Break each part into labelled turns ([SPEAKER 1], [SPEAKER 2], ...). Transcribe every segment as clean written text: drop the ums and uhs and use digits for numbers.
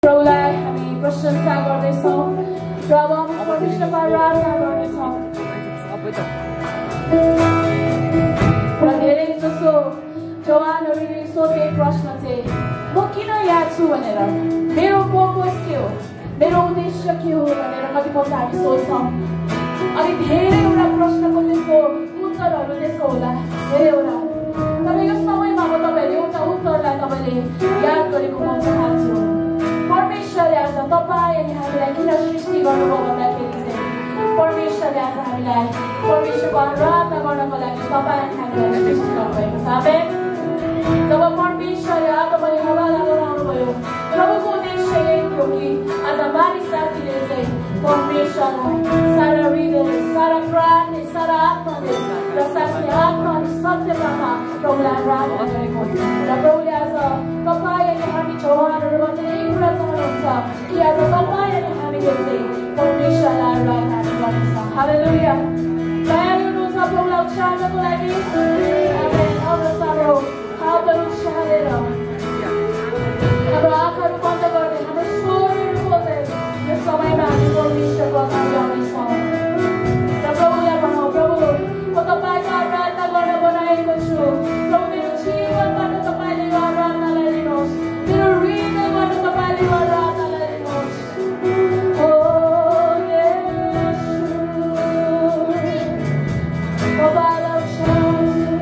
[SPEAKER 1] प्रभुलाई हामी प्रशंसा गर्दैछौँ र अब हामी परमेश्वरमा प्रार्थना गर्दैछौँ र धेरै जसो जवानहरूले सोधे प्रश्न चाहिँ म किन यहाँ छु भनेर मेरो पर्पस के हो मेरो उद्देश्य के हो भनेर कतिपल्ट हामी सोध्छौँ अनि धेरैवटा प्रश्नको त्यसको उत्तरहरू त्यसको होला धेरैवटा तर यो समयमा म तपाईँले एउटा उत्तरलाई तपाईँले याद गरेको म चाहन्छु परमेश्वरले आज तपाईँ अनि हामीलाई किन सृष्टि गर्नुभयो भन्दाखेरि चाहिँ परमेश्वरले आज हामीलाई परमेश्वरको आराधना गर्नको लागि तपाईँ अनि हामीलाई सृष्टि गर्नुभएको छ आमेन जब परमेश्वरले आत्माले हवालाई बनाउनुभयो प्रभुको उद्देश्य यही थियो कि आज मानिस जातिले चाहिँ परमेश्वरलाई सारा हृदय सारा प्राणले सारा आत्माले र साथै आत्मा अनि सत्यतामा प्रभुलाई आराधना गरेको र प्रभुले आज तपाईँ अनि हामी जवानहरूबाट यही कुरा चाहनुहुन्छ कि आज तपाईँ अनि हामीले चाहिँ परमेश्वरलाई आराधना गर्नेछ हालेलुया दयालु हुनुहुन्छ प्रभुलाई उच्चार्नको लागि आमेन आउनुहोस् हाम्रो हातहरू उचालेर हाम्रो आँखाहरू बन्द गर्दै हाम्रो स्वरहरू खोल्दै यो समयमा हामी परमेश्वरको अगाडि आउनेछौँ र प्रभुलाई भनौँ प्रभु म तपाईँको आराधना गर्न बनाएको छु प्रभु मेरो जीवनबाट तपाईँले यो आराधनालाई लिनुहोस् मेरो हृदयबाट तपाईँले यो आराधनालाई लिनुहोस् ओ येशू तपाईँलाई उचाल्छु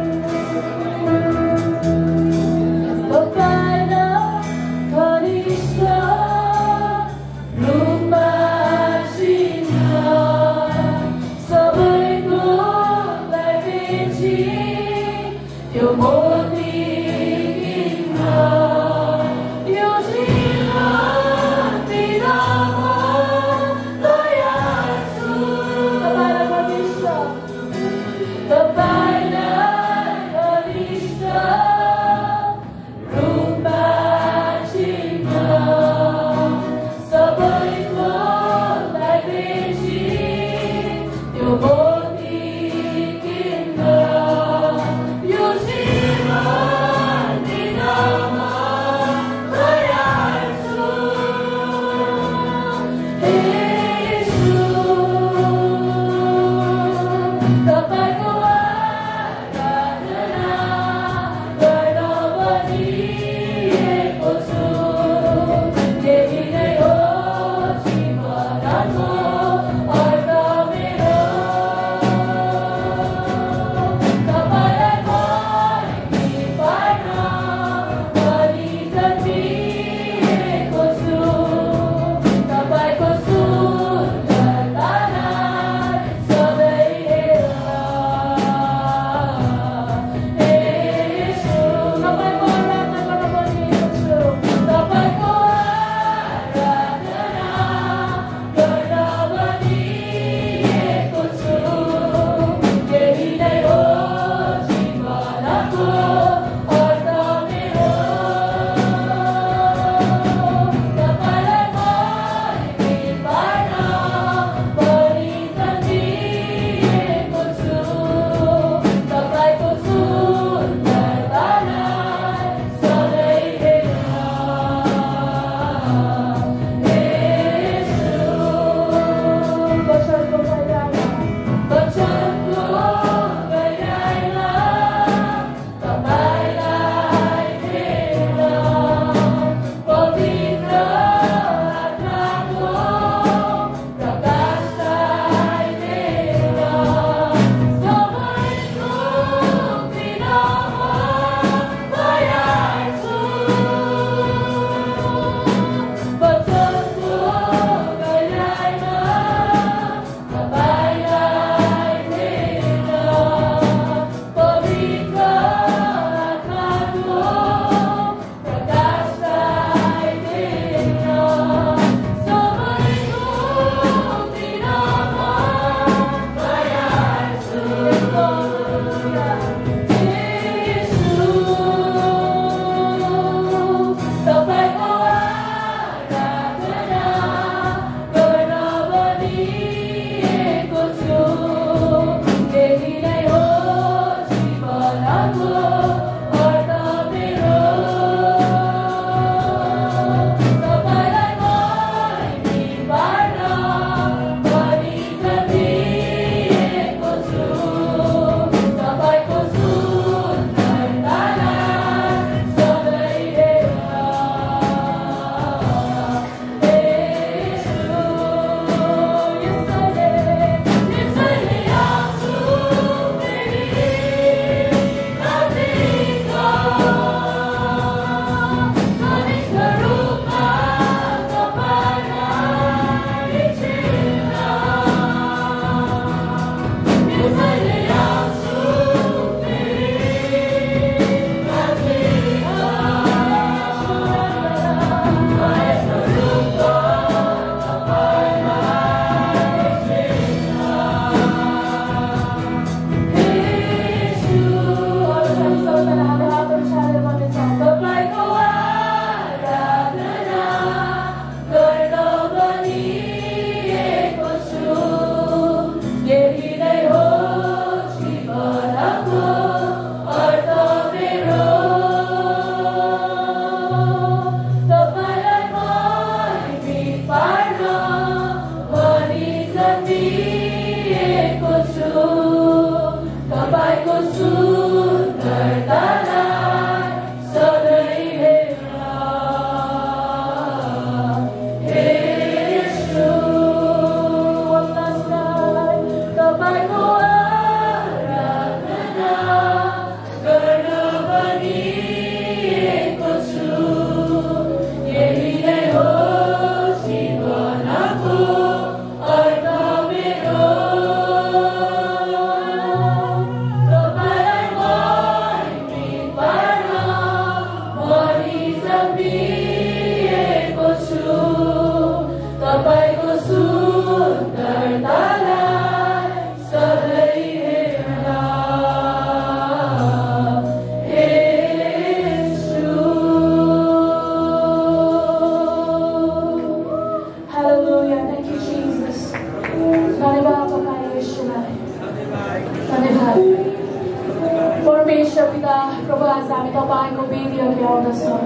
[SPEAKER 1] परमेश्वर पिता प्रभु आज हामी तपाईको बेदी अघि आउँदछौँ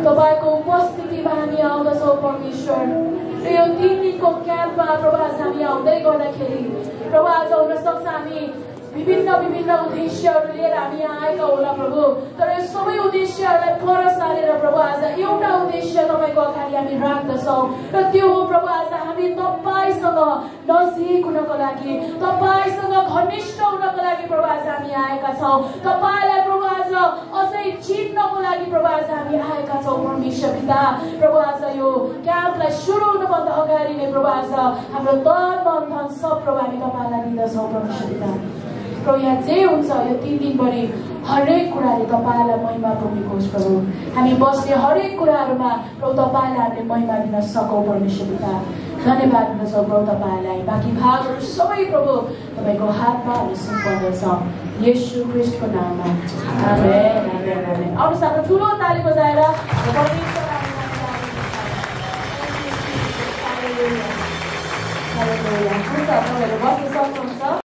[SPEAKER 1] तपाईको उपस्थितिमा हामी आउँदछौँ परमेश्वर यो 3 दिनको क्याम्पमा प्रभु आज हामी आउँदै गर्दाखेरि प्रभु आज हुन सक्छ हामी विभिन्न उद्देश्यहरू लिएर हामी यहाँ आएका होला प्रभु तर यो सबै उद्देश्यहरूलाई पर सारेर प्रभु आज एउटा उद्देश्य तपाईको अगाडि हामी राख्दछौँ र त्यो हो प्रभु आज हामी तपाईसँग नजिक हुनको लागि तपाईसँग घनिष्ठ हुनको लागि प्रभु आज हामी आएका छौँ तपाईलाई प्रभु आज अझै चिन्नको लागि प्रभु आज हामी आएका छौँ परमेश्वर पिता प्रभु आज यो क्याम्पलाई सुरु हुनुभन्दा अगाडि नै प्रभु आज हाम्रो तन मन धन सब प्रभु हामी तपाईलाई दिँदछौँ परमेश्वर पिता प्रभु यहाँ जे हुन्छ यो 3 दिनभरि हरेक कुराले तपाईलाई महिमा पुग्नुहोस् प्रभु हामी बस्ने हरेक कुराहरूमा प्रभु तपाईलाई हामीले महिमा दिन सकौँ परमेश्वर पिता धन्यवाद दिन्छौँ प्रभु तपाईलाई बाँकी भागहरू सबै प्रभु तपाईको हातमा हामी सुम्पर्दछौँ येशू ख्रीष्टको नाममा आमेन आमेन आमेन आउनुहोस् हाम्रो ठुलो ताली बजाएर परमेश्वरलाई हालेलुया हालेलुया हुन्छ तपाईहरु बस्न सक्नुहुन्छ